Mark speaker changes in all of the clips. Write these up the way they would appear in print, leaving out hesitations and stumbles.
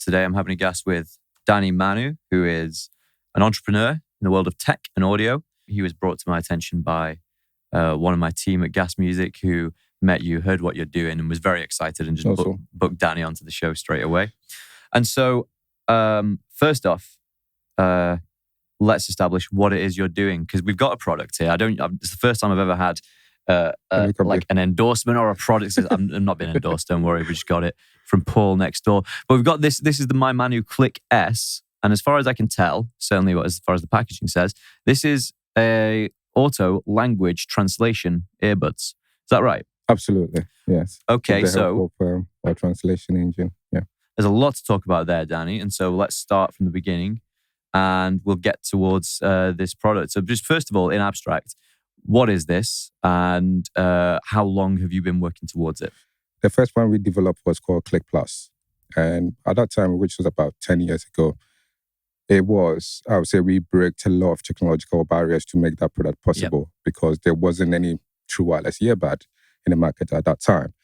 Speaker 1: Today I'm having a guest with Danny Manu, who is an entrepreneur in the world of tech and audio. He was brought to my attention by one of my team at Gas Music who met you, heard what you're doing, and was very excited and just booked Danny onto the show straight away. And so, first off, let's establish what it is you're doing, because we've got a product here. It's the first time I've ever had like an endorsement or a product. I'm not being endorsed, don't worry. We just got it from Paul next door. But we've got this. This is the Mymanu Click S, and as far as I can tell, certainly as far as the packaging says, this is a auto language translation earbuds. Is that right?
Speaker 2: Absolutely, yes.
Speaker 1: Okay,
Speaker 2: with the help of our translation engine. Yeah,
Speaker 1: there's a lot to talk about there, Danny. And so let's start from the beginning, and we'll get towards this product. So just first of all, in abstract, what is this, and how long have you been working towards it?
Speaker 2: The first one we developed was called Click Plus. And at that time, which was about 10 years ago, I would say we broke a lot of technological barriers to make that product possible, because there wasn't any true wireless earbud in the market at that time.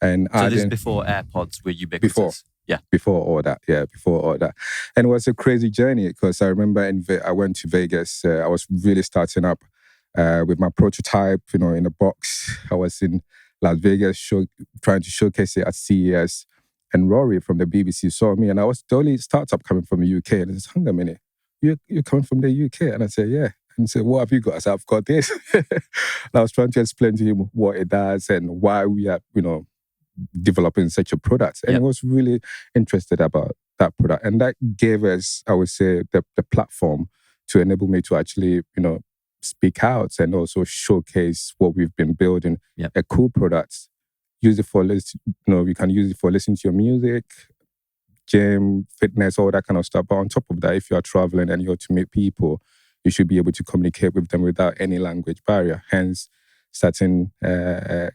Speaker 2: And
Speaker 1: so this is before AirPods were ubiquitous?
Speaker 2: Before all that. And it was a crazy journey, because I remember I went to Vegas. I was really starting up with my prototype, in a box. I was in Las Vegas trying to showcase it at CES. And Rory from the BBC saw me, and I was the only startup coming from the UK. And he said, hang on a minute, you're coming from the UK? And I said, yeah. And he said, what have you got? I said, I've got this. And I was trying to explain to him what it does and why we are, developing such a product. And he was really interested about that product. And that gave us, I would say, the platform to enable me to actually, speak out and also showcase what we've been building. A cool product. Use it for we can use it for listening to your music, gym, fitness, all that kind of stuff. But on top of that, if you are traveling and you're to meet people, you should be able to communicate with them without any language barrier. Hence, starting the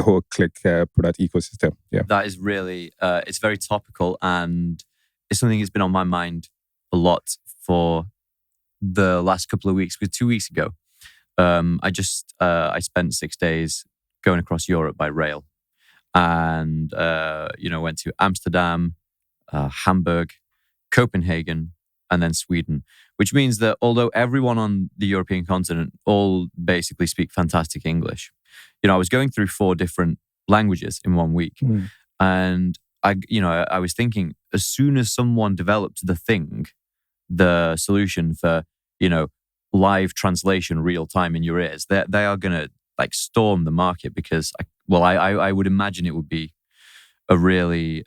Speaker 2: whole Click product ecosystem. Yeah,
Speaker 1: that is really it's very topical, and it's something that's been on my mind a lot for the last couple of weeks. Because 2 weeks ago, I spent 6 days going across Europe by rail, and went to Amsterdam, Hamburg, Copenhagen, and then Sweden. Which means that although everyone on the European continent all basically speak fantastic English, I was going through 4 different languages in 1 week, and I was thinking, as soon as someone developed the solution for live translation real time in your ears, they are going to storm the market, because I would imagine it would be a really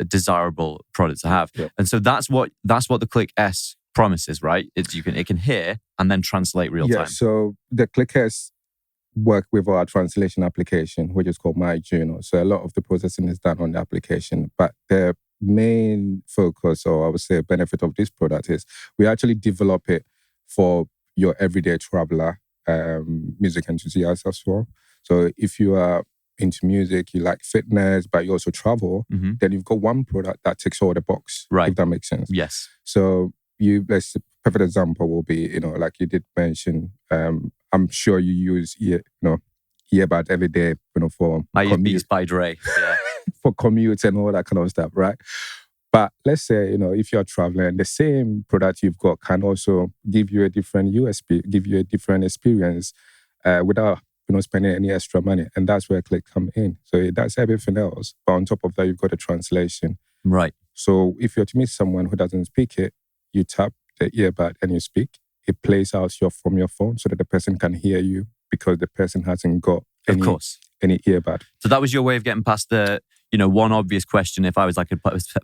Speaker 1: desirable product to have. And so that's what the Click S promises, right? It can hear and then translate real time.
Speaker 2: So the Click S work with our translation application, which is called Mymanu. So a lot of the processing is done on the application, but the main focus, or I would say benefit of this product, is we actually develop it for your everyday traveler, music enthusiast as well. So if you are into music, you like fitness, but you also travel, then you've got one product that ticks all the box,
Speaker 1: right?
Speaker 2: If that makes sense.
Speaker 1: Yes.
Speaker 2: So a perfect example will be, like you did mention, I'm sure you use earbud every day, for
Speaker 1: I use Beats by Dre,
Speaker 2: for commutes and all that kind of stuff, right? But let's say, if you're traveling, the same product you've got can also give you a different USP, give you a different experience without, spending any extra money. And that's where Click come in. So it does everything else. But on top of that, you've got a translation.
Speaker 1: Right.
Speaker 2: So if you're to meet someone who doesn't speak it, you tap the earbud and you speak. It plays out from your phone so that the person can hear you, because the person hasn't got any earbud.
Speaker 1: So that was your way of getting past the, one obvious question, if I was like a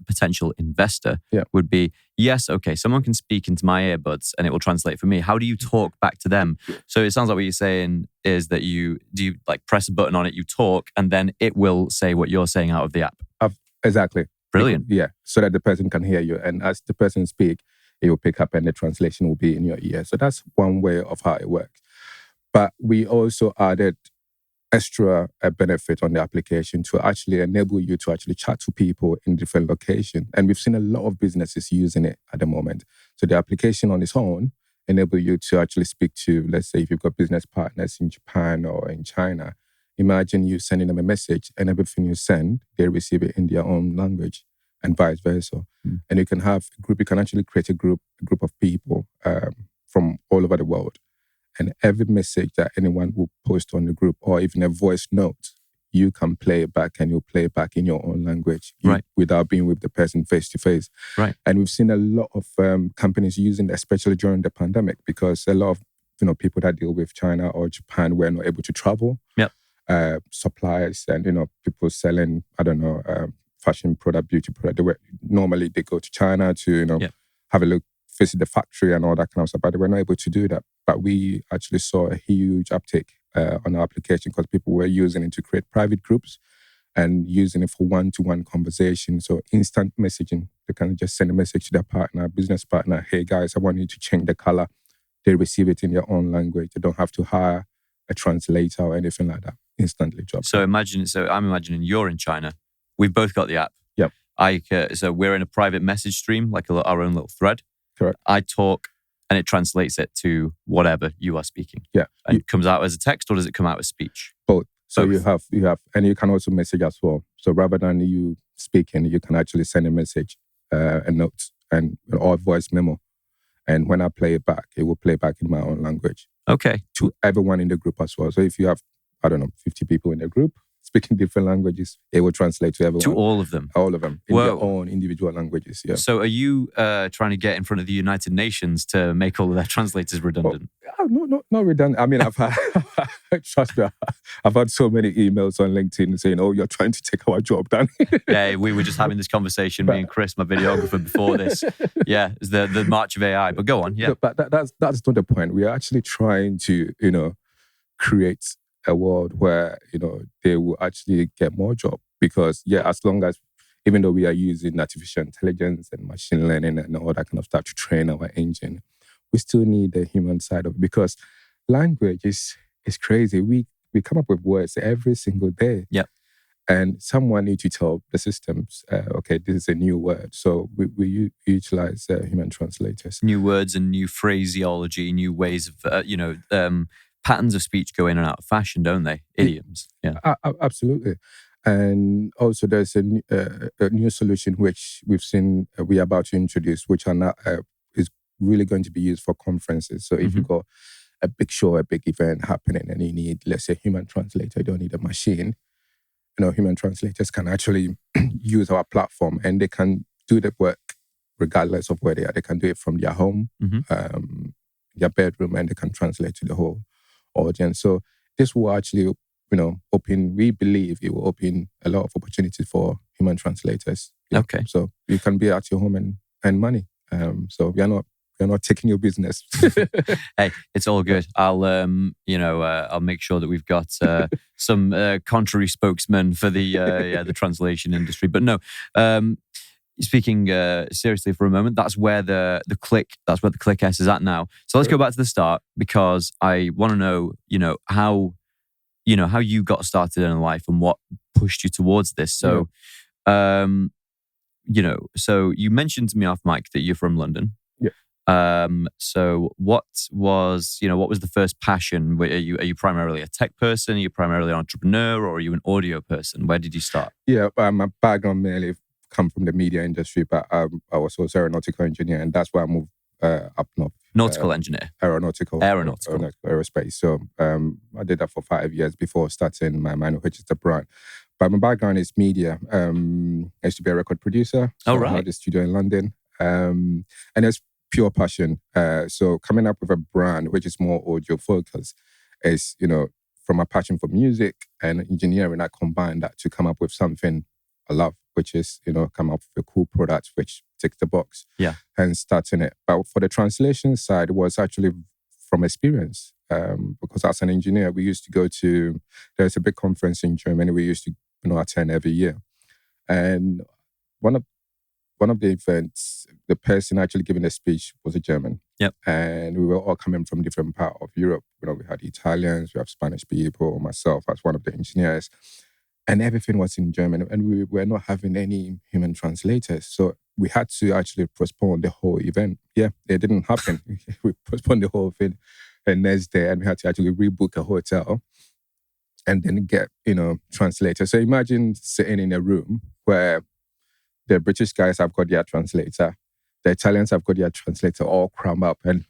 Speaker 1: potential investor, would be, yes, okay, someone can speak into my earbuds and it will translate for me. How do you talk back to them? So it sounds like what you're saying is that you press a button on it, you talk, and then it will say what you're saying out of the app.
Speaker 2: Exactly.
Speaker 1: Brilliant.
Speaker 2: Yeah, so that the person can hear you. And as the person speaks, it will pick up and the translation will be in your ear. So that's one way of how it works. But we also added extra benefit on the application to actually enable you to actually chat to people in different locations. And we've seen a lot of businesses using it at the moment. So the application on its own enable you to actually speak to, let's say, if you've got business partners in Japan or in China, Imagine you sending them a message and everything you send, they receive it in their own language and vice versa. And you can have a group, you can actually create a group of people from all over the world. And every message that anyone will post on the group or even a voice note, you can play it back and you'll play it back in your own language without being with the person face to face.
Speaker 1: Right.
Speaker 2: And we've seen a lot of companies using that, especially during the pandemic, because a lot of people that deal with China or Japan were not able to travel.
Speaker 1: Yep.
Speaker 2: Suppliers and people selling, I don't know, fashion product, beauty product. Normally they go to China to have a look, visit the factory and all that kind of stuff, but they were not able to do that. But we actually saw a huge uptake on our application because people were using it to create private groups and using it for one-to-one conversation. So instant messaging. They can just send a message to their partner, business partner, hey guys, I want you to change the color. They receive it in their own language. They don't have to hire a translator or anything like that. Instantly job.
Speaker 1: So I'm imagining you're in China. We've both got the app.
Speaker 2: Yep.
Speaker 1: So we're in a private message stream, like our own little thread.
Speaker 2: Correct.
Speaker 1: I talk and it translates it to whatever you are speaking.
Speaker 2: Yeah.
Speaker 1: And it comes out as a text or does it come out as speech?
Speaker 2: Both. So you have, and you can also message as well. So rather than you speaking, you can actually send a message, a note, or voice memo. And when I play it back, it will play back in my own language.
Speaker 1: Okay.
Speaker 2: To everyone in the group as well. So if you have, 50 people in the group speaking different languages, it will translate to everyone.
Speaker 1: To all of them?
Speaker 2: All of them. In their own individual languages, yeah.
Speaker 1: So are you trying to get in front of the United Nations to make all of their translators redundant?
Speaker 2: No, not redundant. I mean, I've had, trust me, I've had so many emails on LinkedIn saying, oh, you're trying to take our job, Danny.
Speaker 1: Yeah, we were just having this conversation, me and Chris, my videographer, before this. Yeah, it's the march of AI. But go on, yeah.
Speaker 2: But that's not the point. We are actually trying to, create a world where, they will actually get more job. Because, as long as, even though we are using artificial intelligence and machine learning and all that kind of stuff to train our engine, we still need the human side of it. Because language is crazy. We come up with words every single day.
Speaker 1: Yeah.
Speaker 2: And someone needs to tell the systems, okay, this is a new word. So we utilize human translators.
Speaker 1: New words and new phraseology, new ways of, patterns of speech go in and out of fashion, don't they? Idioms. Yeah.
Speaker 2: Absolutely. And also there's a new solution which we've seen, we are about to introduce, which are not, is really going to be used for conferences. So if you've got a big show, a big event happening and you need, let's say, human translator, you don't need a machine. Human translators can actually use our platform and they can do the work regardless of where they are. They can do it from their home, their bedroom, and they can translate to the whole audience. So this will actually, we believe it will open a lot of opportunities for human translators. Yeah.
Speaker 1: Okay.
Speaker 2: So you can be at your home and earn money. So we are not taking your business.
Speaker 1: Hey, it's all good. I'll I'll make sure that we've got some contrary spokesmen for the translation industry. But no, speaking seriously for a moment, that's where the Click S is at now. So let's go back to the start because I want to know, how you got started in life and what pushed you towards this. So, so you mentioned to me off mic that you're from London. So what was the first passion? Are you primarily a tech person? Are you primarily an entrepreneur, or are you an audio person? Where did you start?
Speaker 2: Yeah, my background mainly come from the media industry, but I was also an aeronautical engineer, and that's why I moved up north.
Speaker 1: Nautical engineer?
Speaker 2: Aeronautical. Aerospace. So I did that for 5 years before starting Mymanu, which is the brand. But my background is media. I used to be a record producer. So I had a studio in London. And it's pure passion. So coming up with a brand which is more audio focused is, from a passion for music and engineering, I combined that to come up with something I love, which is, come up with a cool product which ticks the box.
Speaker 1: Yeah.
Speaker 2: And starting it. But for the translation side, it was actually from experience. Because as an engineer, we used to go to, there's a big conference in Germany we used to, attend every year. And one of the events, the person actually giving the speech was a German.
Speaker 1: Yep.
Speaker 2: And we were all coming from different parts of Europe. We had Italians, we have Spanish people, myself as one of the engineers. And everything was in German. And we were not having any human translators. So we had to actually postpone the whole event. Yeah, it didn't happen. We postponed the whole thing the next day and we had to actually rebook a hotel. and then get, translator. So imagine sitting in a room where the British guys have got their translator, the Italians have got their translator all crammed up, and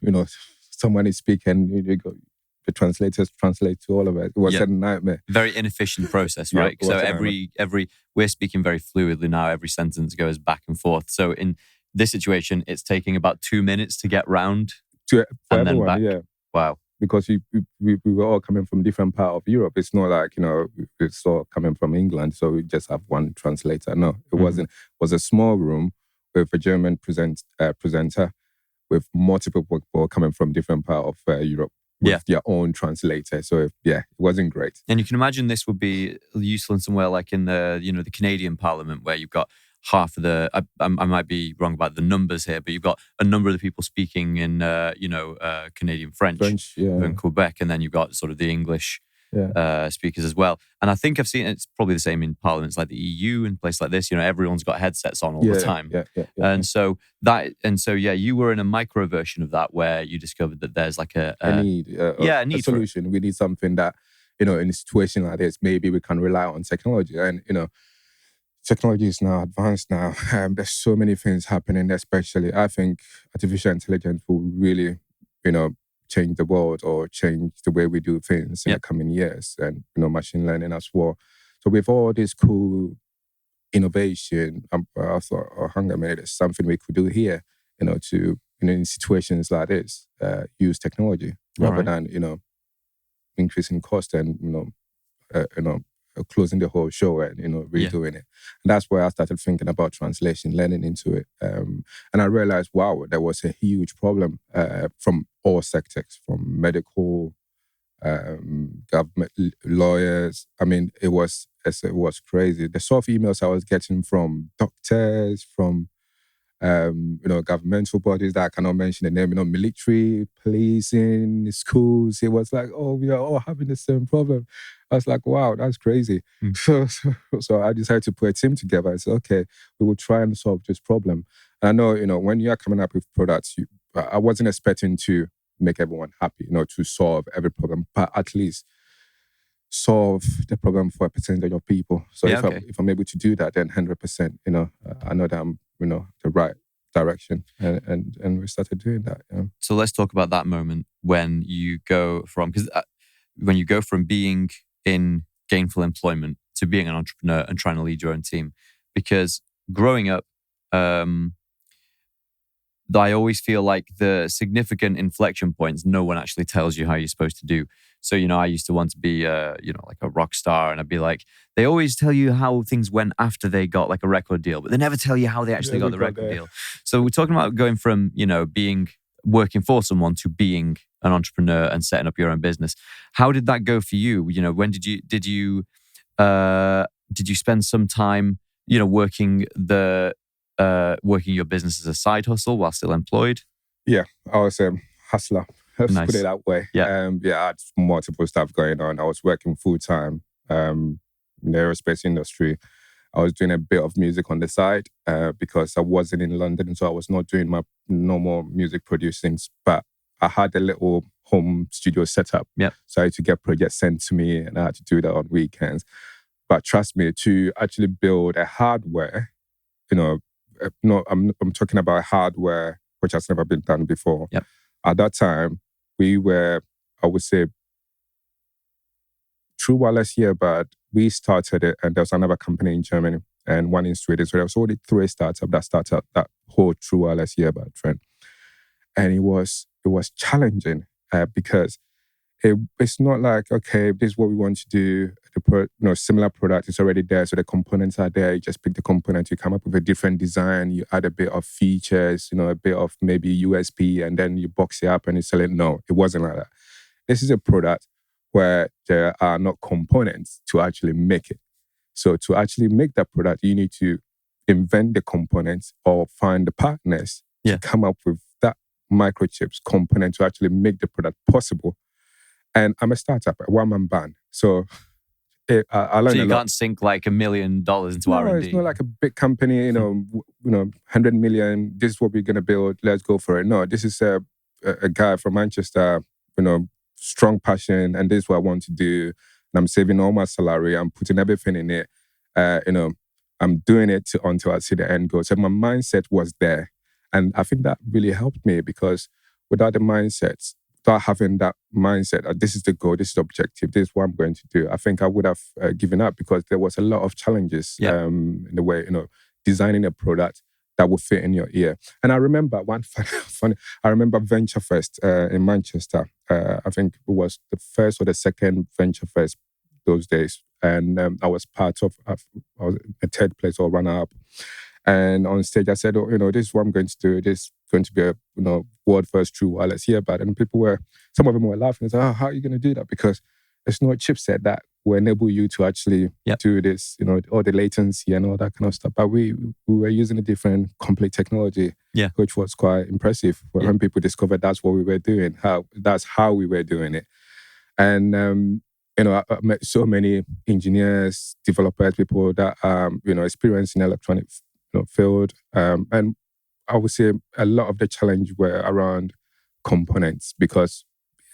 Speaker 2: someone is speaking, the translators translate to all of it. It was a nightmare.
Speaker 1: Very inefficient process, right? So every we're speaking very fluidly now. Every sentence goes back and forth. So in this situation, it's taking about 2 minutes to get round
Speaker 2: for
Speaker 1: and
Speaker 2: everyone,
Speaker 1: then back.
Speaker 2: yeah.
Speaker 1: Wow.
Speaker 2: Because we were all coming from different part of Europe. It's not like, it's all coming from England, so we just have one translator. No, it wasn't. It was a small room with a German presenter with multiple people coming from different part of Europe with their own translator. So it wasn't great.
Speaker 1: And you can imagine this would be useful in somewhere like in the, the Canadian Parliament, where you've got half of the, I might be wrong about the numbers here, but you've got a number of the people speaking in, Canadian French in Quebec, and then you've got sort of the English speakers as well. And I think I've seen it's probably the same in parliaments like the EU and places like this. Everyone's got headsets on all the time. You were in a micro version of that where you discovered that there's like a need
Speaker 2: a solution. We need something that, in a situation like this, maybe we can rely on technology. And, technology is now advanced now. There's so many things happening, especially I think artificial intelligence will really, change the world or change the way we do things in the coming years, and, machine learning as well. So with all this cool innovation, I thought, hang on a minute, there's something we could do here, to, in situations like this, use technology rather than, increasing cost and, closing the whole show and, redoing it. And that's where I started thinking about translation, learning into it. And I realized, wow, there was a huge problem from all sectors, from medical, government, lawyers. I mean, it was crazy. The sort of emails I was getting from doctors, from governmental bodies that I cannot mention the name, military, policing, schools. It was like, oh, we are all having the same problem. I was like, wow, that's crazy. So I decided to put a team together. I said, okay, we will try and solve this problem. And I know, when you are coming up with products, I wasn't expecting to make everyone happy, to solve every problem, but at least solve the problem for a percentage of people. So if I'm able to do that, then 100%, I know that I'm, the right direction, and we started doing that.
Speaker 1: So let's talk about that moment when you go from being in gainful employment to being an entrepreneur and trying to lead your own team. Because growing up, I always feel like the significant inflection points, no one actually tells you how you're supposed to do. So, I used to want to be, like a rock star, and I'd be like, they always tell you how things went after they got like a record deal, but they never tell you how they actually got the record deal. So we're talking about going from, working for someone to being an entrepreneur and setting up your own business. How did that go for you? When did you spend some time, working your business as a side hustle while still employed?
Speaker 2: Yeah, I was a hustler. Let's put it that way.
Speaker 1: Yeah.
Speaker 2: I had multiple stuff going on. I was working full time in the aerospace industry. I was doing a bit of music on the side because I wasn't in London, so I was not doing my normal music producing. But I had a little home studio set up.
Speaker 1: Yeah.
Speaker 2: So I had to get projects sent to me, and I had to do that on weekends. But trust me, to actually build a hardware, I'm talking about hardware which has never been done before.
Speaker 1: Yep.
Speaker 2: At that time, we were, I would say, True Wireless here, but we started it, and there was another company in Germany and one in Sweden. So there was only 3 startups that started that whole True Wireless earbud trend. And it was challenging because it's not like, okay, this is what we want to do. Similar product is already there, so the components are there. You just pick the component, you come up with a different design, you add a bit of features, a bit of maybe USP, and then you box it up and you sell it. No, it wasn't like that. This is a product where there are not components to actually make it. So to actually make that product, you need to invent the components or find the partners to come up with that microchips component to actually make the product possible. And I'm a startup, a one-man band. So I learned a lot.
Speaker 1: So you can't sink like $1 million into R&D.
Speaker 2: No, it's not like a big company, 100 million, this is what we're going to build, let's go for it. No, this is a guy from Manchester, strong passion, and this is what I want to do. and I'm saving all my salary. I'm putting everything in it. I'm doing it until I see the end goal. So my mindset was there. And I think that really helped me because without the mindset, without having that mindset, this is the goal, this is the objective, this is what I'm going to do, I think I would have given up because there was a lot of challenges in the way, designing a product that would fit in your ear. And I remember one funny I remember Venture Fest in Manchester. I think it was the first or the second Venture Fest those days. And I was part of, I was a third place or runner-up. And on stage, I said, this is what I'm going to do. This is going to be a, world first true wireless earbud. And some of them were laughing. They said, how are you going to do that? Because there's no chipset that will enable you to actually do this, all the latency and all that kind of stuff. But we were using a different complete technology, which was quite impressive. When people discovered that's what we were doing, that's how we were doing it. And, I met so many engineers, developers, people that experienced in electronic field. And I would say a lot of the challenge were around components because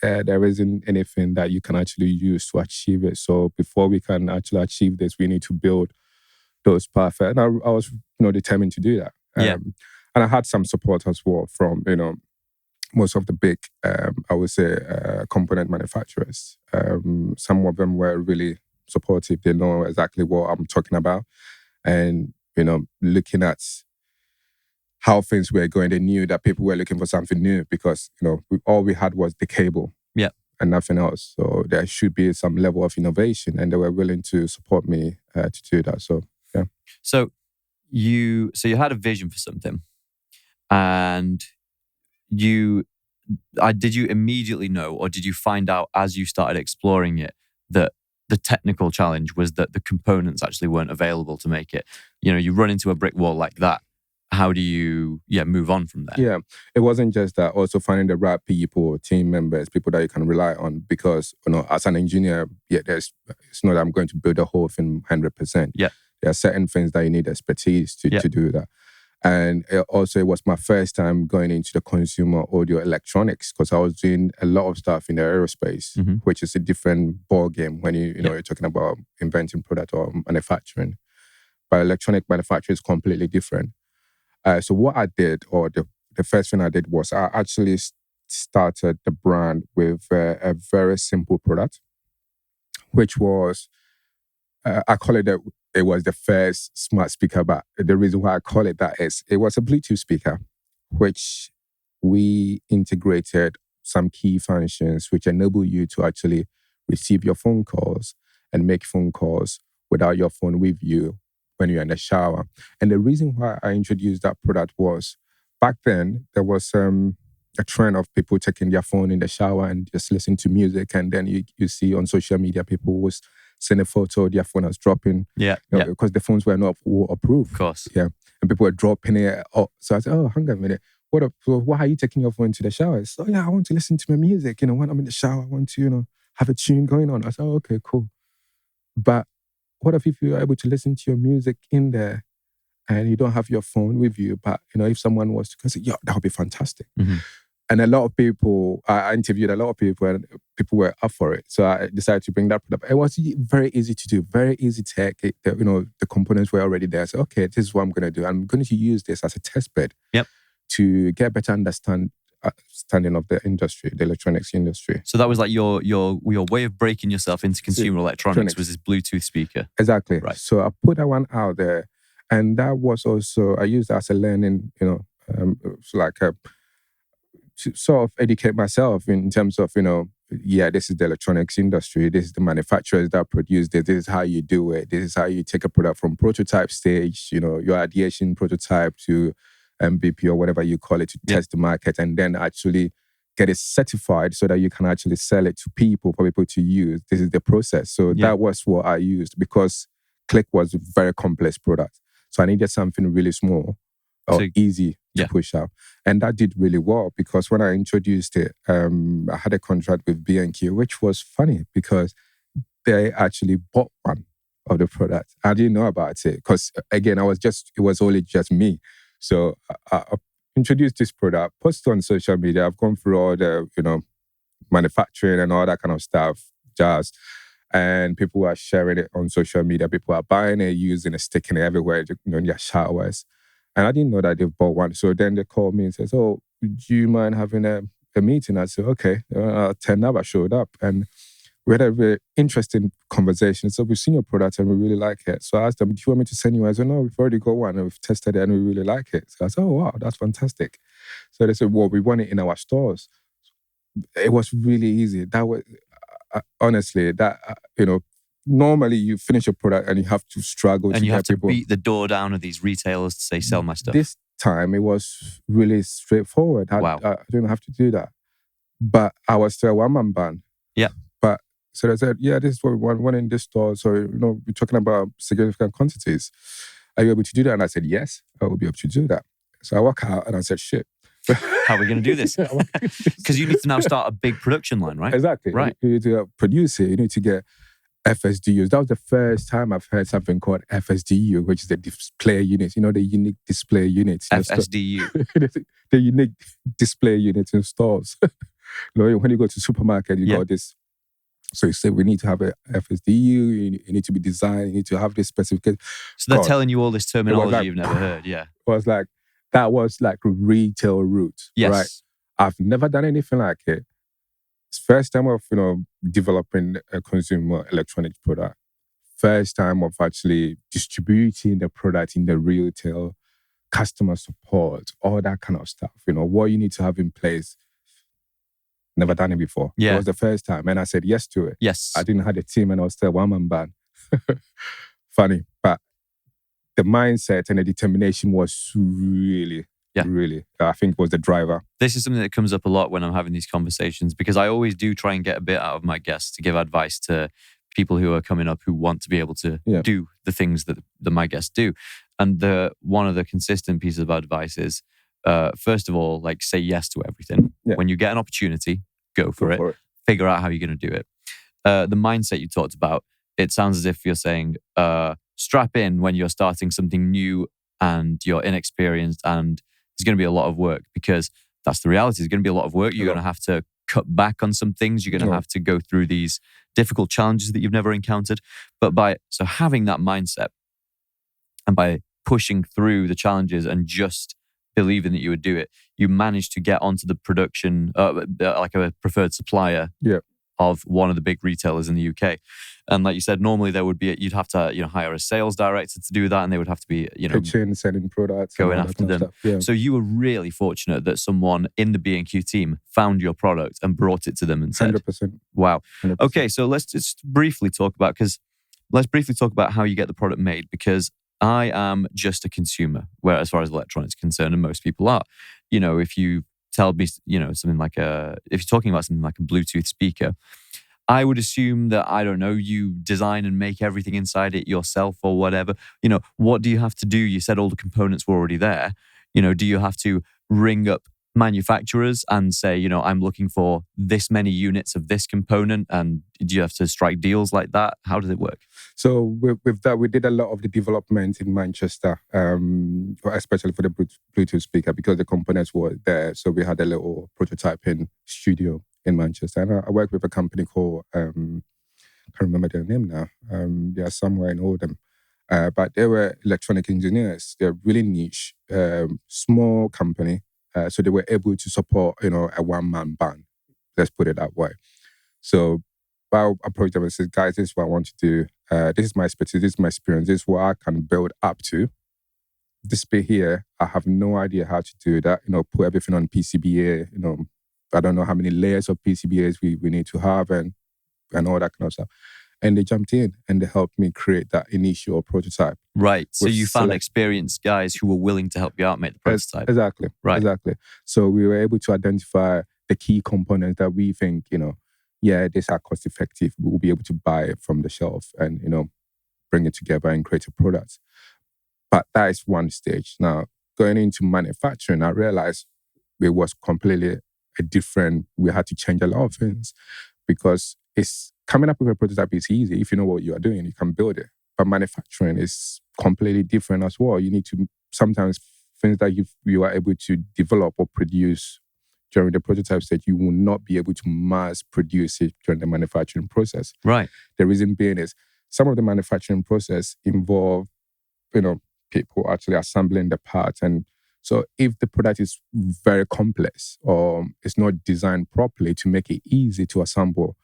Speaker 2: there isn't anything that you can actually use to achieve it. So before we can actually achieve this, we need to build those perfect. And I was determined to do that. And I had some support as well from most of the big, I would say, component manufacturers. Some of them were really supportive. They know exactly what I'm talking about. And, looking at how things were going, they knew that people were looking for something new because, all we had was the cable and nothing else. So there should be some level of innovation and they were willing to support me to do that. So, yeah.
Speaker 1: So you had a vision for something and did you immediately know, or did you find out as you started exploring it that the technical challenge was that the components actually weren't available to make it? You run into a brick wall like that. How do you move on from there?
Speaker 2: Yeah, it wasn't just that. Also finding the right people, team members, people that you can rely on. Because as an engineer, it's not that I'm going to build a whole thing 100%.
Speaker 1: Yeah,
Speaker 2: there are certain things that you need expertise to do that. And it was my first time going into the consumer audio electronics because I was doing a lot of stuff in the aerospace, which is a different ball game when you're talking about inventing product or manufacturing. But electronic manufacturing is completely different. So what I did, or the first thing I did was I actually started the brand with a very simple product, which was, I call it it was the first smart speaker, but the reason why I call it that is it was a Bluetooth speaker, which we integrated some key functions which enable you to actually receive your phone calls and make phone calls without your phone with you when you're in the shower. And the reason why I introduced that product was back then there was a trend of people taking their phone in the shower and just listening to music. And then you see on social media people was send a photo, their phone was dropping. Because the phones were not approved.
Speaker 1: Of course.
Speaker 2: Yeah. And people were dropping it. So I said, hang on a minute. Why are you taking your phone to the shower? So I want to listen to my music. When I'm in the shower, I want to, have a tune going on. I said, okay, cool. But what if you're able to listen to your music in there and you don't have your phone with you? But, if someone was to say, that would be fantastic. Mm-hmm. And a lot of people, I interviewed a lot of people and people were up for it. So I decided to bring that product. It was very easy to do, very easy tech. The components were already there. So, okay, this is what I'm going to do. I'm going to use this as a test bed to get a better understanding of the industry, the electronics industry.
Speaker 1: So that was like your way of breaking yourself into consumer electronics was this Bluetooth speaker.
Speaker 2: Exactly.
Speaker 1: Right.
Speaker 2: So I put that one out there. And that was also, I used that as a learning, to sort of educate myself in terms of, this is the electronics industry. This is the manufacturers that produce this. This is how you do it. This is how you take a product from prototype stage, your ideation prototype to MVP or whatever you call it to test the market and then actually get it certified so that you can actually sell it to people for people to use. This is the process. So that was what I used because Click was a very complex product. So I needed something really small or easy to push out. And that did really well because when I introduced it, I had a contract with B&Q, which was funny because they actually bought one of the products. I didn't know about it because, again, it was only just me. So I introduced this product, posted on social media. I've gone through all the, manufacturing and all that kind of stuff, jazz. And people are sharing it on social media. People are buying it, using it, sticking it everywhere, in their showers. And I didn't know that they bought one. So then they called me and said, "Oh, do you mind having a meeting?" I said, "Okay." 10 up, I showed up. And we had a very interesting conversation. So we've seen your product and we really like it. So I asked them, "Do you want me to send you?" I said, "No, we've already got one and we've tested it and we really like it." So I said, "Oh, wow, that's fantastic." So they said, "Well, we want it in our stores." It was really easy. That was, honestly, normally you finish a product and you have to struggle
Speaker 1: And
Speaker 2: to
Speaker 1: you have
Speaker 2: get
Speaker 1: to
Speaker 2: people.
Speaker 1: beat the door down of these retailers to say, "Sell my stuff."
Speaker 2: This time it was really straightforward.
Speaker 1: Wow.
Speaker 2: I didn't have to do that. But I was still a one-man band.
Speaker 1: Yeah.
Speaker 2: But so they said, "Yeah, this is what we want in this store. So, we're talking about significant quantities. Are you able to do that?" And I said, "Yes, I will be able to do that." So I walk out and I said, "Shit.
Speaker 1: How are we going to do this? Because you need to now start a big production line, right?
Speaker 2: Exactly.
Speaker 1: Right.
Speaker 2: You need to produce it. You need to get FSDUs. That was the first time I've heard something called FSDU, which is the display unit. The unique display units.
Speaker 1: FSDU.
Speaker 2: The unique display units in stores. When you go to supermarket, you got this. So you say we need to have a FSDU. You need to be designed. You need to have this specification.
Speaker 1: So they're telling you all this terminology you've never heard. Yeah.
Speaker 2: That was like retail route.
Speaker 1: Yes.
Speaker 2: Right. I've never done anything like it. It's first time of developing a consumer electronics product. First time of actually distributing the product in the retail, customer support, all that kind of stuff. What you need to have in place. Never done it before.
Speaker 1: Yeah.
Speaker 2: It was the first time, and I said yes to it.
Speaker 1: Yes.
Speaker 2: I didn't have a team, and I was still a one-man band. Funny, but the mindset and the determination was really, I think, was the driver.
Speaker 1: This is something that comes up a lot when I'm having these conversations, because I always do try and get a bit out of my guests to give advice to people who are coming up who want to be able to do the things that my guests do. And one of the consistent pieces of advice is, first of all, like, say yes to everything.
Speaker 2: Yeah.
Speaker 1: When you get an opportunity, go for it. Figure out how you're going to do it. The mindset you talked about, it sounds as if you're saying, strap in when you're starting something new and you're inexperienced and there's going to be a lot of work, because that's the reality. There's going to be a lot of work. You're going to have to cut back on some things. You're going to have to go through these difficult challenges that you've never encountered. But so having that mindset and by pushing through the challenges and just believing that you would do it, you managed to get onto the production, like a preferred supplier of one of the big retailers in the UK. And like you said, normally you'd have to hire a sales director to do that, and they would have to be
Speaker 2: pitching, selling products,
Speaker 1: going after them.
Speaker 2: Yeah.
Speaker 1: So you were really fortunate that someone in the B&Q team found your product and brought it to them and said,
Speaker 2: 100%.
Speaker 1: Wow.
Speaker 2: 100%.
Speaker 1: Okay, so let's briefly talk about how you get the product made, because I am just a consumer, where as far as electronics is concerned, and most people are. If you tell me, something like if you're talking about something like a Bluetooth speaker, I would assume that, I don't know, you design and make everything inside it yourself or whatever. What do you have to do? You said all the components were already there. Do you have to ring up manufacturers and say, I'm looking for this many units of this component, and do you have to strike deals like that? How does it work?
Speaker 2: So with that, we did a lot of the development in Manchester, especially for the Bluetooth speaker, because the components were there. So we had a little prototyping studio in Manchester. And I worked with a company called, I can't remember their name now. They are somewhere in Oldham. But they were electronic engineers. They're really niche, small company. So they were able to support, a one-man band. Let's put it that way. So I approached them and said, "Guys, this is what I want to do. This is my expertise. This is my experience. This is what I can build up to. This bit here, I have no idea how to do that. Put everything on PCBA. I don't know how many layers of PCBAs we need to have and all that kind of stuff." And they jumped in and they helped me create that initial prototype.
Speaker 1: Right. So you found experienced guys who were willing to help you out make the prototype.
Speaker 2: Exactly.
Speaker 1: Right.
Speaker 2: Exactly. So we were able to identify the key components that we think, these are cost effective. We will be able to buy it from the shelf and, bring it together and create a product. But that is one stage. Now, going into manufacturing, I realized it was completely we had to change a lot of things, because it's coming up with a prototype is easy. If you know what you are doing, you can build it. But manufacturing is completely different as well. You need to, sometimes things that you are able to develop or produce, during the prototype stage, you will not be able to mass produce it during the manufacturing process.
Speaker 1: Right.
Speaker 2: The reason being is some of the manufacturing process involve, people actually assembling the parts. And so if the product is very complex or it's not designed properly to make it easy to assemble,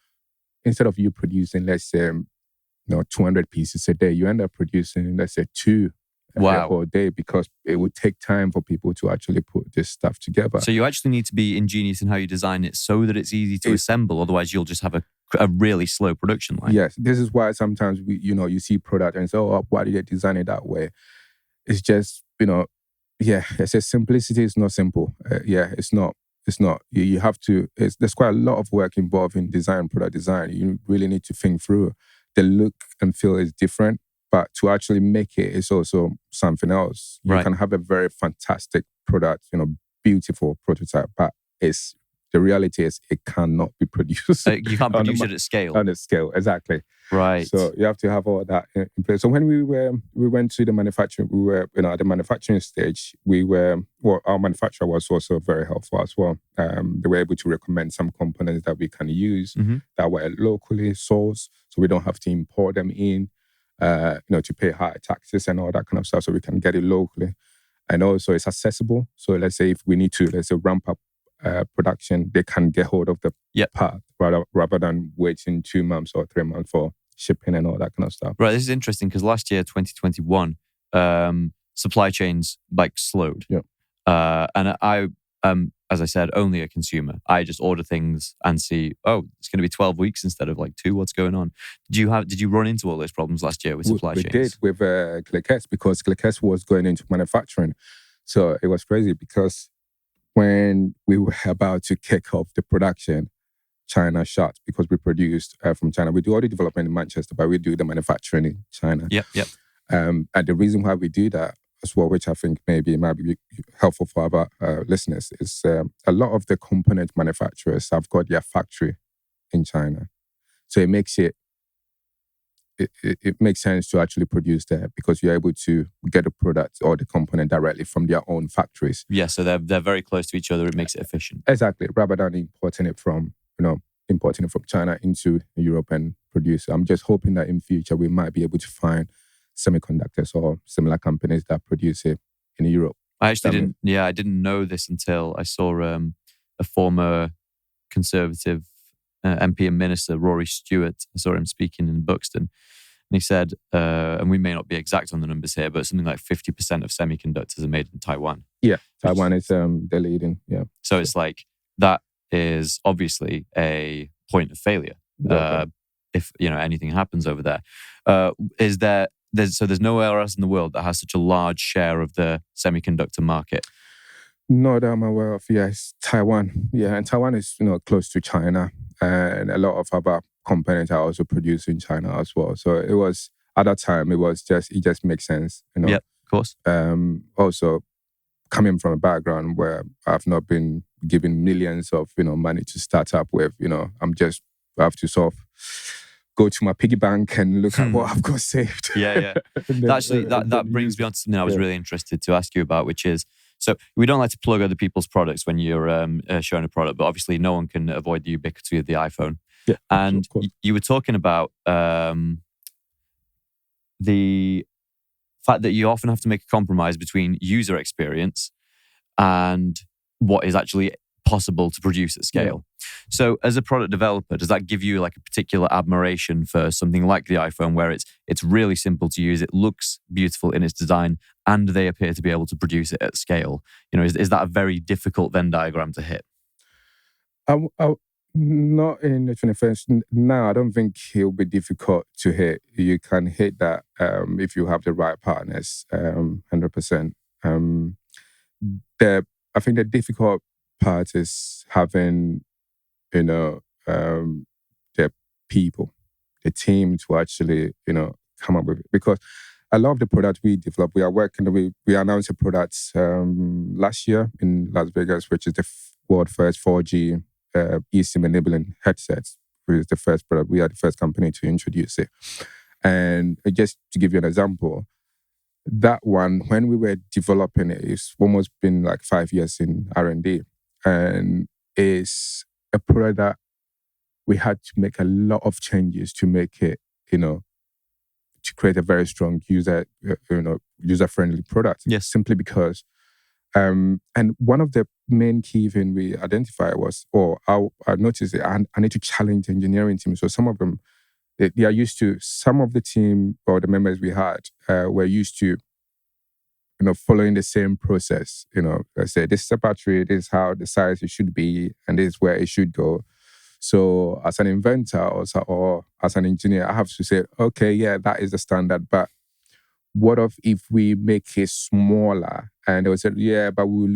Speaker 2: instead of you producing, let's say, 200 pieces a day, you end up producing, let's say, two
Speaker 1: Wow.
Speaker 2: a day, because it would take time for people to actually put this stuff together.
Speaker 1: So you actually need to be ingenious in how you design it so that it's easy to assemble. Otherwise, you'll just have a really slow production line.
Speaker 2: Yes, this is why sometimes you see product and say, "Oh, why did they design it that way?" It's just, it says simplicity is not simple. It's not. It's not. You have to. There's quite a lot of work involved in product design. You really need to think through. The look and feel is different, but to actually make it is also something else. You can have a very fantastic product, beautiful prototype, but the reality is it cannot be produced.
Speaker 1: You can't produce it at scale.
Speaker 2: On a scale, exactly.
Speaker 1: Right.
Speaker 2: So you have to have all that in place. So when we went to the manufacturing, we were, at the manufacturing stage, our manufacturer was also very helpful as well. They were able to recommend some components that we can use that were locally sourced, so we don't have to import them in, to pay high taxes and all that kind of stuff, so we can get it locally. And also it's accessible. So let's say if we need to, ramp up production, they can get hold of the part rather than waiting 2 months or 3 months for shipping and all that kind of stuff.
Speaker 1: Right, this is interesting because last year, 2021, supply chains slowed.
Speaker 2: Yeah.
Speaker 1: And I, as I said, only a consumer. I just order things and see, it's going to be 12 weeks instead of 2. What's going on? Did you run into all those problems last year with supply chains?
Speaker 2: We did with ClickS, because ClickS was going into manufacturing. So it was crazy because when we were about to kick off the production, China shut because we produced from China. We do all the development in Manchester, but we do the manufacturing in China.
Speaker 1: Yep.
Speaker 2: And the reason why we do that as well, which I think maybe it might be helpful for our listeners, is a lot of the component manufacturers have got their factory in China. So it makes it makes sense to actually produce there because you're able to get the product or the component directly from their own factories.
Speaker 1: Yeah, so they're very close to each other. It makes it efficient.
Speaker 2: Exactly, rather than importing it from China into Europe and produce. I'm just hoping that in future we might be able to find semiconductors or similar companies that produce it in Europe.
Speaker 1: I actually didn't know this until I saw a former Conservative MP and Minister, Rory Stewart. I saw him speaking in Buxton. And he said, and we may not be exact on the numbers here, but something like 50% of semiconductors are made in Taiwan.
Speaker 2: Yeah, Taiwan is the leading. Yeah.
Speaker 1: So it's that is obviously a point of failure. If anything happens over there, there's nowhere else in the world that has such a large share of the semiconductor market.
Speaker 2: Not that I'm aware of. Yes, Taiwan. Yeah, and Taiwan is close to China, and a lot of other components are also produced in China as well. So it was at that time. It just makes sense.
Speaker 1: Yeah, of course.
Speaker 2: Also, coming from a background where I've not been given millions of money to start up with, I have to sort of go to my piggy bank and look at what I've got saved.
Speaker 1: Yeah. That brings me on to something I was really interested to ask you about, which is, so we don't like to plug other people's products when you're showing a product, but obviously no one can avoid the ubiquity of the iPhone.
Speaker 2: Yeah,
Speaker 1: and you were talking about the fact that you often have to make a compromise between user experience and what is actually possible to produce at scale. Yeah. So as a product developer, does that give you a particular admiration for something like the iPhone, where it's really simple to use, it looks beautiful in its design, and they appear to be able to produce it at scale? Is that a very difficult Venn diagram to hit?
Speaker 2: Not in the 21st. No, I don't think it'll be difficult to hit. You can hit that if you have the right partners, 100%. I think the difficult part is having, the people, the team to actually, come up with it. Because a lot of the products we develop, we announced a product last year in Las Vegas, which is the world first 4G eSIM enabling headsets, which is the first product. We are the first company to introduce it. And just to give you an example, that one, when we were developing it, it's almost been 5 years in R&D. And is a product that we had to make a lot of changes to make it, to create a very strong user-friendly product.
Speaker 1: Yes.
Speaker 2: Simply because, and one of the main key things we identified was, I noticed that I need to challenge the engineering team. So some of them, they are used to, some of the team or the members we had were used to, following the same process. I say, this is a battery, this is how the size it should be, and this is where it should go. So as an inventor or as an engineer, I have to say, okay, yeah, that is the standard. But what if we make it smaller? And they would say, yeah, but we will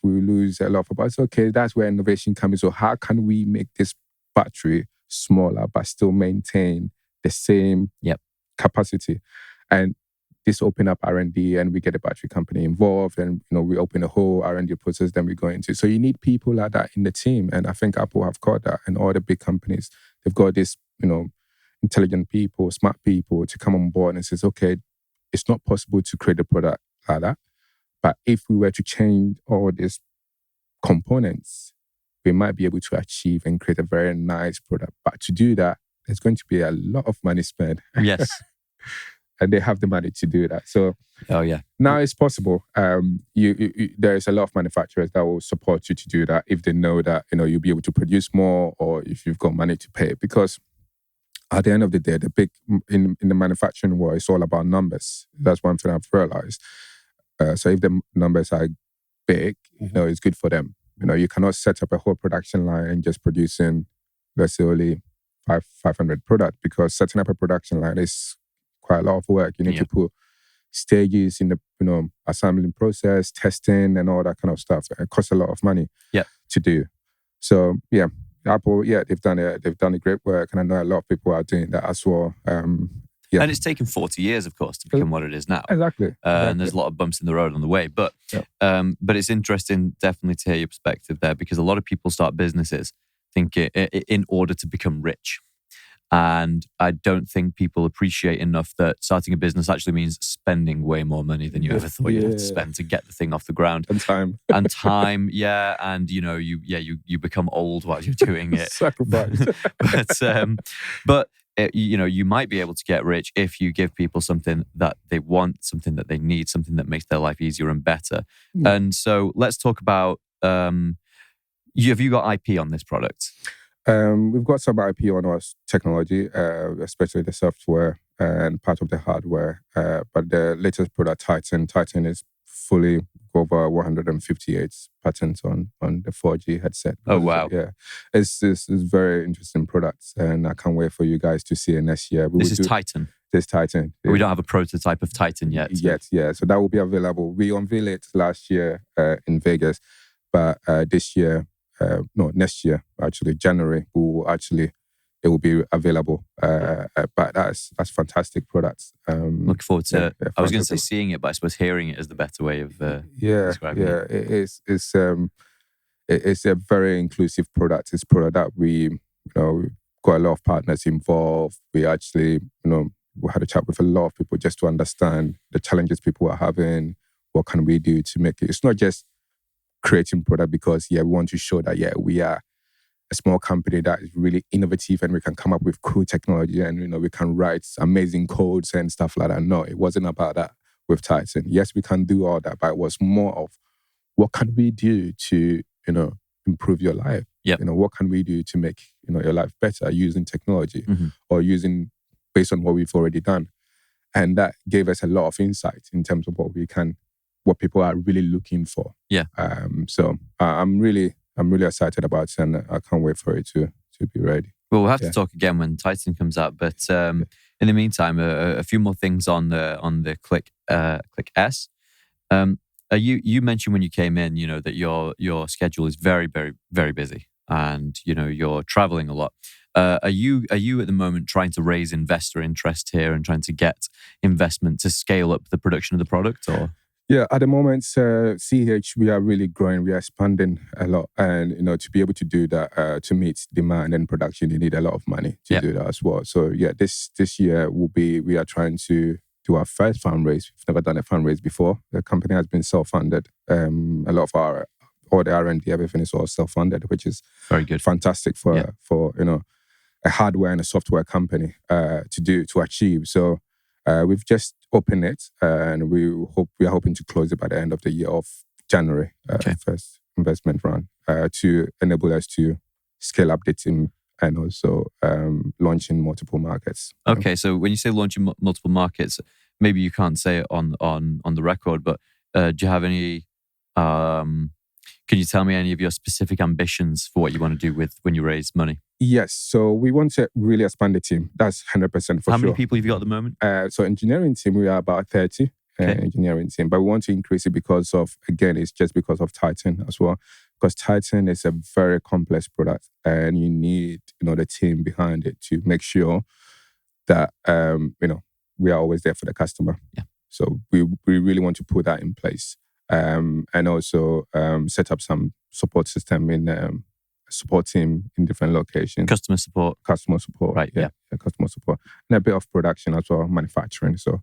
Speaker 2: lose a lot of parts. Okay, that's where innovation comes in. So how can we make this battery smaller but still maintain the same capacity? And this open up R&D, and we get a battery company involved, and we open a whole R&D process. Then we go into. So you need people like that in the team, and I think Apple have got that, and all the big companies, they've got this, intelligent people, smart people to come on board and says, okay, it's not possible to create a product like that, but if we were to change all these components, we might be able to achieve and create a very nice product. But to do that, there's going to be a lot of money spent.
Speaker 1: Yes.
Speaker 2: And they have the money to do that. So now it's possible. There is a lot of manufacturers that will support you to do that if they know that you'll be able to produce more, or if you've got money to pay. Because at the end of the day, the big in the manufacturing world, it's all about numbers. That's one thing I've realized. So if the numbers are big, it's good for them. You cannot set up a whole production line and just producing, let's say, only 500 products, because setting up a production line is quite a lot of work. You need to put stages in the assembling process, testing, and all that kind of stuff. It costs a lot of money to do. So Apple, they've done a great work, and I know a lot of people are doing that as well. And
Speaker 1: it's taken 40 years, of course, to become what it is now.
Speaker 2: Exactly.
Speaker 1: And there's a lot of bumps in the road on the way. But it's interesting, definitely, to hear your perspective there, because a lot of people start businesses thinking in order to become rich. And I don't think people appreciate enough that starting a business actually means spending way more money than you ever thought you'd have to spend to get the thing off the ground.
Speaker 2: And time.
Speaker 1: And you become old while you're doing it.
Speaker 2: Sacrifice.
Speaker 1: but you might be able to get rich if you give people something that they want, something that they need, something that makes their life easier and better. And so let's talk about, have you got IP on this product?
Speaker 2: We've got some IP on our technology, especially the software and part of the hardware. But the latest product, Titan is fully over 158 patents on the 4G headset.
Speaker 1: Oh, wow.
Speaker 2: Yeah. It's very interesting products, and I can't wait for you guys to see it next year.
Speaker 1: This is Titan?
Speaker 2: This is Titan.
Speaker 1: We don't have a prototype of Titan yet.
Speaker 2: Yeah. So that will be available. We unveiled it last year in Vegas, but this year, next year, actually, January, it will be available. But that's fantastic products.
Speaker 1: Looking forward to it. I was going to say seeing it, but I suppose hearing it is the better way of describing it.
Speaker 2: It's a very inclusive product. It's a product that we got a lot of partners involved. We actually, we had a chat with a lot of people just to understand the challenges people are having. What can we do to make it? It's not just creating product because, we want to show that, we are a small company that is really innovative and we can come up with cool technology and, we can write amazing codes and stuff like that. No, it wasn't about that with Titan. Yes, we can do all that, but it was more of what can we do to, improve your life?
Speaker 1: Yep.
Speaker 2: What can we do to make, your life better using technology or using based on what we've already done? And that gave us a lot of insight in terms of what people are really looking for.
Speaker 1: Yeah.
Speaker 2: So I'm really excited about it, and I can't wait for it to be ready.
Speaker 1: Well, we'll have to talk again when Titan comes out. But in the meantime, a few more things on the Click S. You mentioned when you came in, that your schedule is very, very, very busy, and you're traveling a lot. Are you at the moment trying to raise investor interest here and trying to get investment to scale up the production of the product, or?
Speaker 2: Yeah, at the moment, CEH, we are really growing. We are expanding a lot. And, to be able to do that, to meet demand and production, you need a lot of money to do that as well. So, this year we are trying to do our first fundraise. We've never done a fundraise before. The company has been self-funded. A lot of our all the R&D, everything is all self-funded, which is
Speaker 1: very good,
Speaker 2: fantastic for a hardware and a software company to achieve. So we've just opened it, and we are hoping to close it by the end of the year of January. First investment round to enable us to scale up the team and also launch in multiple markets.
Speaker 1: Okay, so when you say launching multiple markets, maybe you can't say it on the record, but do you have any? Can you tell me any of your specific ambitions for what you want to do when you raise money?
Speaker 2: Yes, so we want to really expand the team. That's 100% for sure.
Speaker 1: How many people have you got at the moment?
Speaker 2: So engineering team, we are about 30 engineering team, but we want to increase it because of Titan as well. Because Titan is a very complex product, and you need the team behind it to make sure that we are always there for the customer.
Speaker 1: Yeah.
Speaker 2: So we really want to put that in place, and also set up some support system in support team in different locations.
Speaker 1: Customer support,
Speaker 2: right? Yeah, customer support, and a bit of production as well, manufacturing. So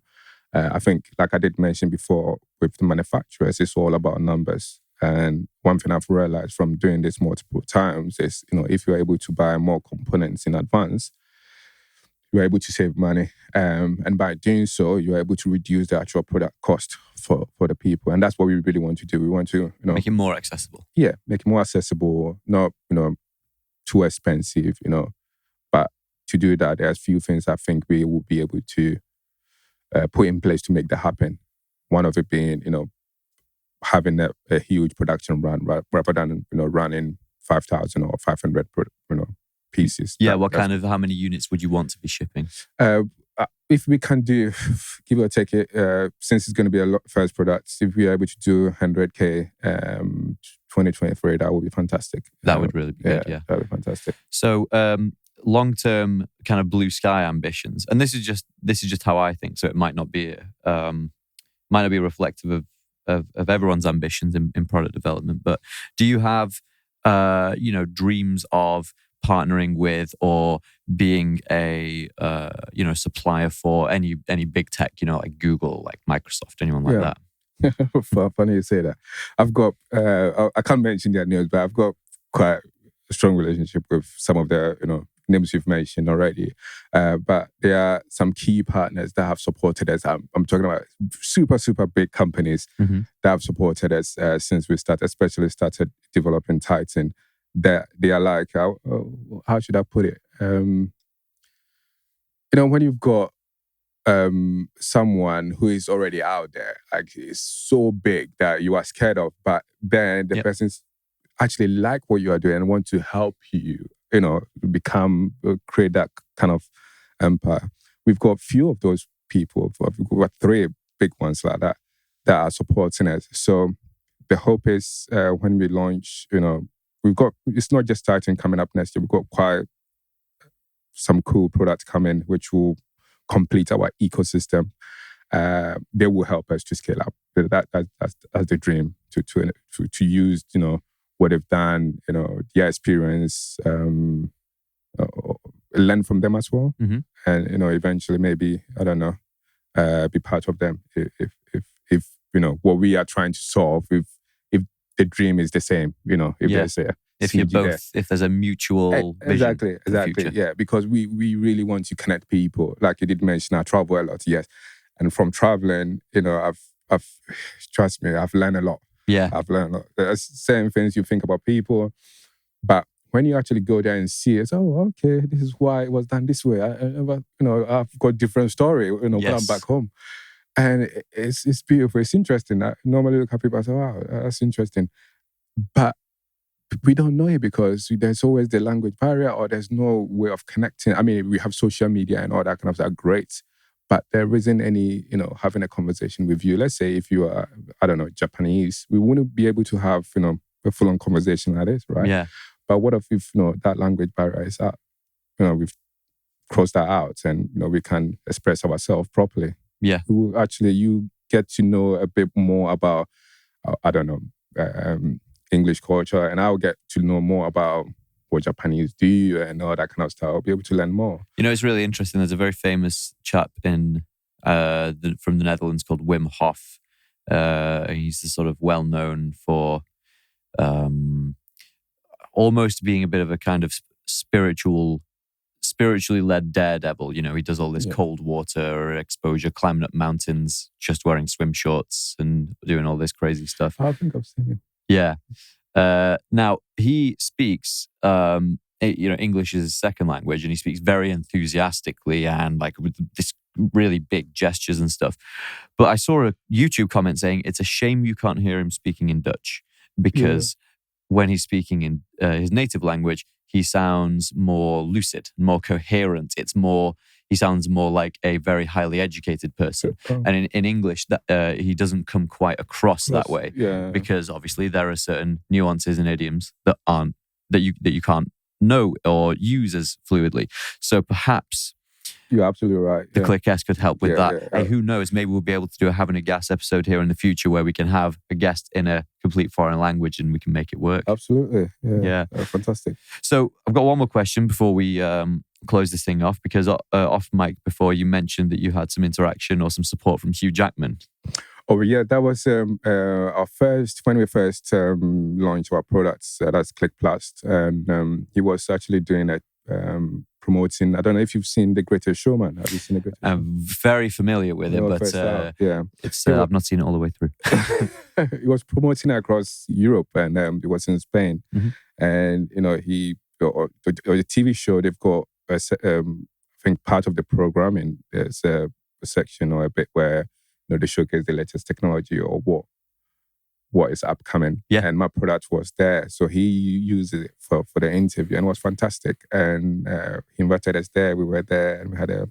Speaker 2: I think, like I did mention before, with the manufacturers, it's all about numbers. And one thing I've realized from doing this multiple times is, if you're able to buy more components in advance, you're able to save money. And by doing so, you're able to reduce the actual product cost for the people. And that's what we really want to do. We want to,
Speaker 1: make it more accessible.
Speaker 2: Yeah, make it more accessible, not, too expensive, But to do that, there's a few things I think we will be able to put in place to make that happen. One of it being, having a huge production run rather than running 5,000 or 500 pieces.
Speaker 1: Yeah, how many units would you want to be shipping?
Speaker 2: If we can do, give or take it, since it's going to be a first product, if we are able to do 100K 2023, that would be fantastic.
Speaker 1: That would really be good. Yeah,
Speaker 2: that would be fantastic.
Speaker 1: So long-term kind of blue sky ambitions, and this is just how I think. So it might not be reflective of everyone's ambitions in product development. But do you have dreams of partnering with or being a supplier for any big tech, like Google, like Microsoft, anyone like that?
Speaker 2: Funny you say that. I've got I can't mention their names, but I've got quite a strong relationship with some of the names you've mentioned already. But there are some key partners that have supported us. I'm talking about super, super big companies that have supported us since we started developing Titan. That they are like, how should I put it? When you've got someone who is already out there, like it's so big that you are scared of, but then the person's actually like what you are doing and want to help you, create that kind of empire. We've got a few of those people. We've got 3 big ones like that are supporting us. So the hope is when we launch, it's not just Titan coming up next year. We've got quite some cool products coming, which will complete our ecosystem. They will help us to scale up. That's the dream to use, what they've done, their experience, learn from them as well, and eventually maybe be part of them if what we are trying to solve. If the dream is the same, there's a
Speaker 1: if there's a mutual vision.
Speaker 2: Exactly. Yeah, because we really want to connect people. Like you did mention, I travel a lot, yes. And from traveling, I've trust me, I've learned a lot.
Speaker 1: Yeah.
Speaker 2: I've learned a lot. There's certain things you think about people, but when you actually go there and see it, okay, this is why it was done this way. I've got different story, when I'm back home. And it's beautiful. It's interesting. I normally look at people and say, wow, that's interesting. But we don't know it because there's always the language barrier or there's no way of connecting. I mean, we have social media and all that kind of stuff, great. But there isn't any, having a conversation with you. Let's say if you are, Japanese, we wouldn't be able to have, a full-on conversation like this, right?
Speaker 1: Yeah.
Speaker 2: But what if that language barrier is out? We've crossed that out and, we can express ourselves properly.
Speaker 1: Yeah.
Speaker 2: You get to know a bit more about, English culture, and I'll get to know more about what Japanese do and all that kind of stuff. I'll be able to learn more.
Speaker 1: It's really interesting. There's a very famous chap from the Netherlands called Wim Hof. He's sort of well known for almost being a bit of a kind of spiritually led daredevil. You know, he does all this cold water exposure, climbing up mountains, just wearing swim shorts and doing all this crazy stuff.
Speaker 2: I think I've seen him.
Speaker 1: Yeah. Now he speaks, English is his second language, and he speaks very enthusiastically and like with this really big gestures and stuff. But I saw a YouTube comment saying it's a shame you can't hear him speaking in Dutch, because when he's speaking in his native language, he sounds more lucid, more coherent. He sounds more like a very highly educated person. And in English, that he doesn't come quite across that way, because obviously there are certain nuances and idioms that you can't know or use as fluidly. So perhaps
Speaker 2: you're absolutely right.
Speaker 1: The Click S could help with that. Hey, who knows? Maybe we'll be able to do a Having a Gas episode here in the future where we can have a guest in a complete foreign language and we can make it work.
Speaker 2: Absolutely. Yeah. Fantastic.
Speaker 1: So I've got one more question before we close this thing off, because off mic before you mentioned that you had some interaction or some support from Hugh Jackman.
Speaker 2: Oh yeah, that was our first, when we first launched our products. That's Click Plus, and he was actually doing it, promoting. I don't know if you've seen The Greatest Showman. Have you seen The Greatest Showman?
Speaker 1: I'm very familiar with it, but it's I've not seen it all the way through.
Speaker 2: He was promoting it across Europe, and it was in Spain. And the TV show, they've got I think part of the programming, there's a section or a bit where they showcase the latest technology or what is upcoming. Yeah. And my product was there. So he used it for the interview, and it was fantastic. And he invited us there. We were there and we had a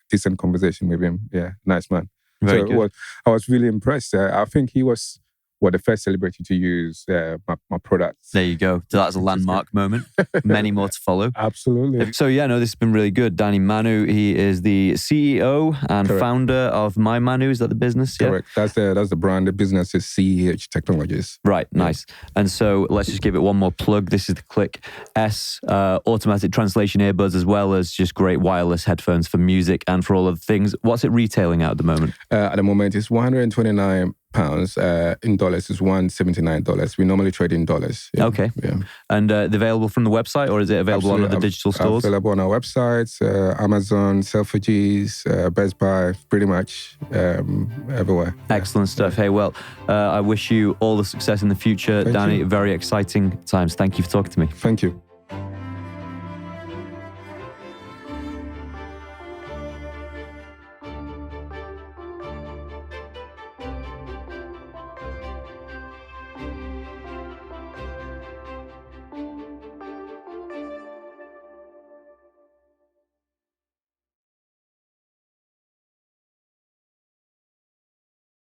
Speaker 2: decent conversation with him. Yeah, nice man.
Speaker 1: Very good.
Speaker 2: I was really impressed. I think he was the first celebrity to use my products.
Speaker 1: There you go. So that's a landmark moment. Many more to follow.
Speaker 2: Absolutely.
Speaker 1: So this has been really good. Danny Manu, he is the CEO and founder of Mymanu. Is that the business?
Speaker 2: Correct. That's the brand. The business is CEH Technologies.
Speaker 1: Right. Nice. And so let's just give it one more plug. This is the Click S automatic translation earbuds, as well as just great wireless headphones for music and for all other things. What's it retailing at the moment?
Speaker 2: At the moment, it's £129. In dollars is $179. We normally trade in dollars. Yeah.
Speaker 1: Okay. Yeah. And available from the website, or is it available on other digital stores?
Speaker 2: Available on our websites, Amazon, Selfridges, Best Buy, pretty much everywhere.
Speaker 1: Excellent stuff. Hey, well, I wish you all the success in the future, Danny.
Speaker 2: Thank you.
Speaker 1: Very exciting times. Thank you for talking to me.
Speaker 2: Thank you.